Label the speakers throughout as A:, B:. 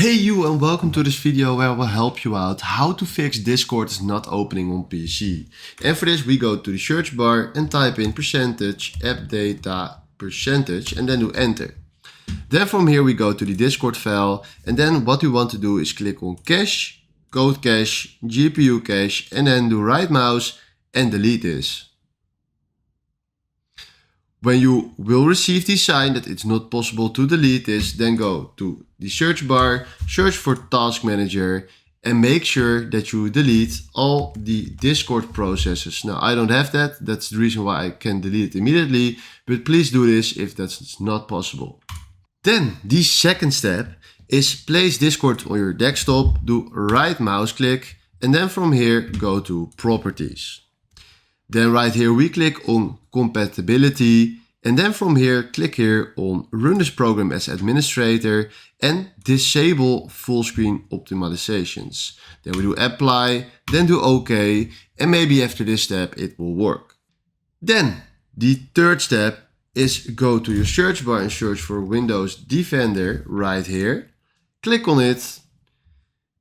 A: Hey you, and welcome to this video where I will help you out how to fix Discord is not opening on PC. And for this we go to the search bar and type in percentage app data percentage and then do enter. Then from here we go to the Discord file, and then what we want to do is click on cache, code cache, GPU cache, and then do right mouse and delete this. When you will receive the sign that it's not possible to delete this, then go to the search bar, search for Task Manager, and make sure that you delete all the Discord processes. Now, I don't have that. That's the reason why I can delete it immediately, but please do this if that's not possible. Then the second step is place Discord on your desktop, do right mouse click, and then from here go to Properties. Then right here we click on compatibility, and then from here click here on run this program as administrator and disable full screen optimizations. Then we do apply, then do OK, and maybe after this step it will work. Then the third step is go to your search bar and search for Windows Defender right here. Click on it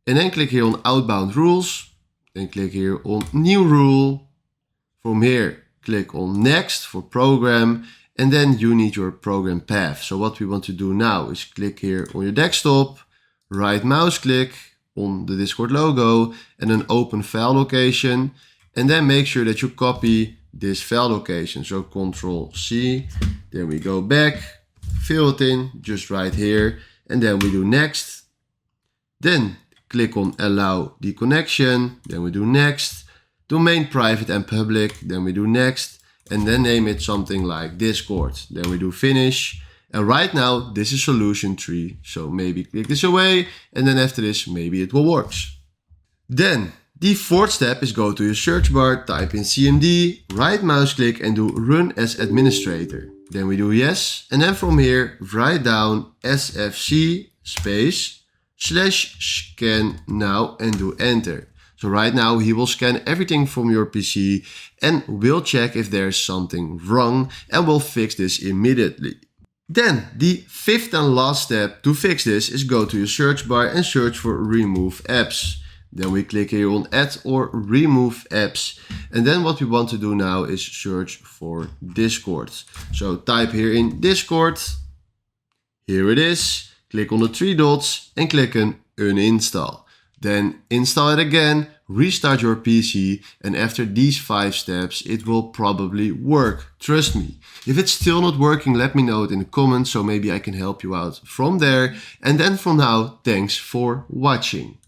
A: and then click here on outbound rules, then click here on new rule. From here, click on next for program, and then you need your program path. So what we want to do now is click here on your desktop, right mouse click on the Discord logo, and then open file location, and then make sure that you copy this file location. So Control C, then we go back, fill it in just right here, and then we do next. Then click on allow the connection, then we do next. Domain private and public, then we do next, and then name it something like Discord. Then we do finish. And right now, this is solution 3. So maybe click this away, and then after this, maybe it will work. Then the fourth step is go to your search bar, type in CMD, right mouse click and do run as administrator. Then we do yes, and then from here, write down SFC space /scan now and do enter. So right now he will scan everything from your PC and will check if there's something wrong and will fix this immediately. Then the fifth and last step to fix this is go to your search bar and search for remove apps. Then we click here on add or remove apps. And then what we want to do now is search for Discord. So type here in Discord. Here it is. Click on the 3 dots and click on uninstall. Then install it again, restart your PC, and after these 5 steps, it will probably work. Trust me. If it's still not working, let me know it in the comments, so maybe I can help you out from there. And then from now, thanks for watching.